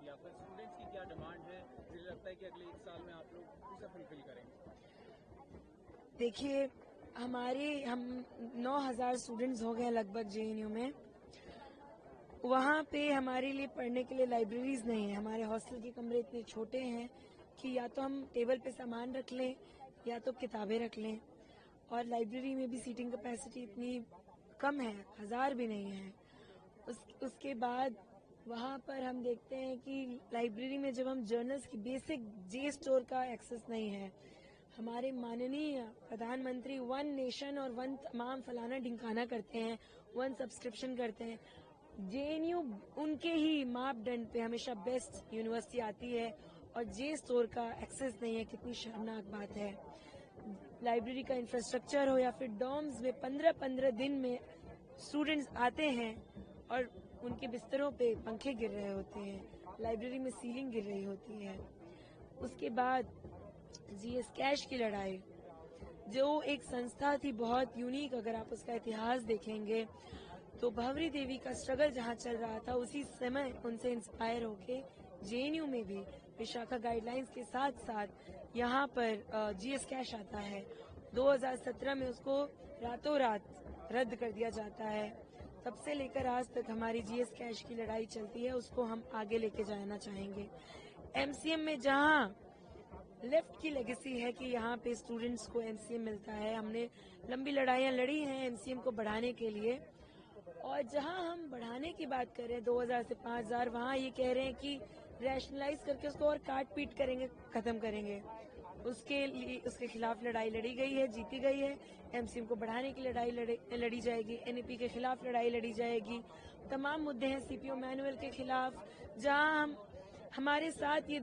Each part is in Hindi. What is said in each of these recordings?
या फिर स्टूडेंट्स की क्या डिमांड है, मुझे लगता है कि अगले 1 साल में आप लोग उसे फुलफिल करेंगे? देखिए, हम 9,000 स्टूडेंट्स हो गए लगभग जेएनयू में। वहाँ पे हमारे लिए पढ़ने के लिए लाइब्रेरीज नहीं है। हमारे हॉस्टल के कमरे इतने छोटे हैं कि या तो हम टेबल पे सामान रख लें या तो किताबें रख लें, और लाइब्रेरी में भी सीटिंग कैपेसिटी इतनी कम है, 1,000 भी नहीं है। उसके बाद वहाँ पर हम देखते हैं कि लाइब्रेरी में जब हम जर्नल्स की बेसिक जे स्टोर का एक्सेस नहीं है। हमारे माननीय प्रधानमंत्री वन नेशन और वन तमाम फलाना ढिंकाना करते हैं, वन सब्सक्रिप्शन करते हैं। जेएनयू उनके ही मापदंड पे हमेशा बेस्ट यूनिवर्सिटी आती है और जे स्टोर का एक्सेस नहीं है। कितनी शर्मनाक बात है। लाइब्रेरी का इंफ्रास्ट्रक्चर हो या फिर डॉर्म्स में 15-15 दिन में स्टूडेंट्स आते हैं और उनके बिस्तरों पे पंखे गिर रहे होते हैं, लाइब्रेरी में सीलिंग गिर रही होती है। उसके बाद जीएस कैश की लड़ाई, जो एक संस्था थी बहुत यूनिक, अगर आप उसका इतिहास देखेंगे तो भंवरी देवी का स्ट्रगल जहाँ चल रहा था उसी समय उनसे इंस्पायर होके जेएनयू में भी विशाखा गाइडलाइंस के साथ साथ यहाँ पर जीएस कैश आता है। 2017 में उसको रातों रात रद्द कर दिया जाता है। तब से लेकर आज तक हमारी जीएस कैश की लड़ाई चलती है, उसको हम आगे लेके जाना चाहेंगे। एमसीएम में जहाँ लेफ्ट की लेगेसी है कि यहाँ पे स्टूडेंट्स को एमसीएम मिलता है, हमने लंबी लड़ाइयाँ लड़ी हैं एमसीएम को बढ़ाने के लिए, और जहां हम बढ़ाने की बात कर रहे हैं 2000 से 5000, वहां ये कह रहे हैं कि रैशनलाइज करके उसको और काट पीट करेंगे, खत्म करेंगे। उसके खिलाफ लड़ाई लड़ी गई है, जीती गई है। एमसीएम को बढ़ाने की लड़ाई लड़ी जाएगी, एनईपी के खिलाफ लड़ाई लड़ी जाएगी। तमाम मुद्दे हैं सीपीओ मैनुअल के खिलाफ, जहां हमारे साथ ये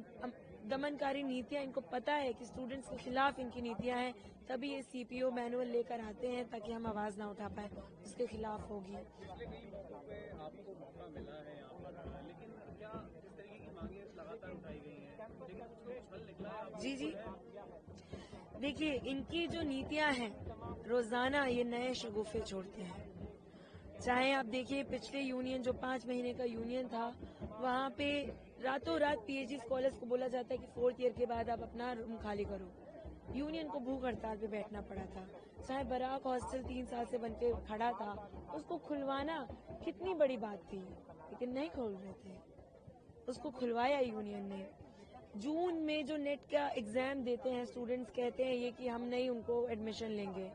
दमनकारी नीतियां, इनको पता है कि स्टूडेंट्स के खिलाफ इनकी नीतियां हैं, तभी ये सीपीओ मैनुअल लेकर आते हैं ताकि हम आवाज ना उठा पाए। उसके खिलाफ होगी। पिछले कई मौकों पे आपको मौका मिला है यहाँ पर, लेकिन क्या जिस तरीके की मांगे लगातार उठाई गई हैं, लेकिन कुछ फल निकला है? आप जी, देखिए, इनकी जो नीतियां हैं रोजाना ये नए शगुफे छोड़ते हैं। चाहे आप देखिए पिछले यूनियन जो 5 महीने का यूनियन था, वहाँ पे रातों रात पीएचडी स्कॉलर्स को बोला जाता है कि 4th ईयर के बाद आप अपना रूम खाली करो। यूनियन को भूख हड़ताल पे बैठना पड़ा था। चाहे बराक हॉस्टल 3 साल से बनके खड़ा था, उसको खुलवाना कितनी बड़ी बात थी, लेकिन नहीं खोल रहे थे। उसको खुलवाया यूनियन ने। जून में जो नेट का एग्जाम देते हैं स्टूडेंट्स, कहते हैं ये कि हम नहीं उनको एडमिशन लेंगे।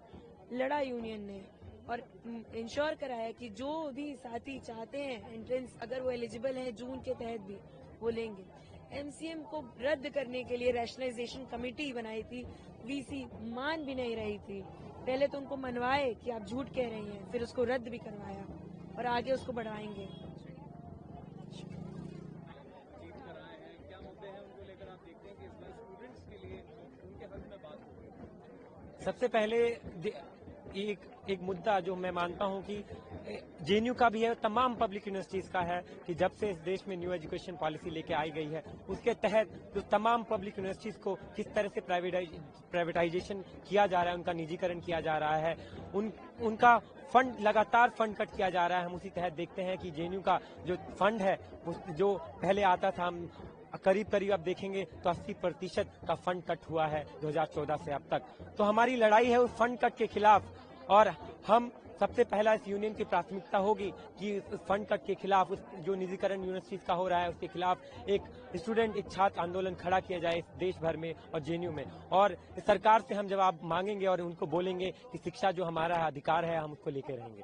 लड़ा यूनियन ने और इंश्योर कराया कि जो भी साथी चाहते हैं एंट्रेंस, अगर वो एलिजिबल हैं जून के तहत भी, वो लेंगे। एमसीएम को रद्द करने के लिए रैशनलाइजेशन कमेटी बनाई थी, वीसी मान भी नहीं रही थी। पहले तो उनको मनवाए कि आप झूठ कह रही हैं, फिर उसको रद्द भी करवाया और आगे उसको बढ़ाएंगे। सबसे पहले एक मुद्दा जो मैं मानता हूं कि जेएनयू का भी है, तमाम पब्लिक यूनिवर्सिटीज का है कि जब से इस देश में न्यू एजुकेशन पॉलिसी लेके आई गई है, उसके तहत जो तमाम पब्लिक यूनिवर्सिटीज को किस तरह से प्राइवेटाइजेशन किया जा रहा है, उनका निजीकरण किया जा रहा है, उनका फंड लगातार फंड कट किया जा रहा है। हम उसी तहत देखते हैं कि जेएनयू का जो फंड है, जो पहले आता था, हम करीब अब देखेंगे तो 80% का फंड कट हुआ है 2014 से अब तक। तो हमारी लड़ाई है उस फंड कट के खिलाफ, और हम सबसे पहला इस यूनियन की प्राथमिकता होगी कि उस फंड कट के खिलाफ, उस जो निजीकरण यूनिवर्सिटीज का हो रहा है उसके खिलाफ एक छात्र आंदोलन खड़ा किया जाए इस देश भर में और जेएनयू में। और सरकार से हम जवाब मांगेंगे और उनको बोलेंगे कि शिक्षा जो हमारा अधिकार है हम उसको लेके रहेंगे।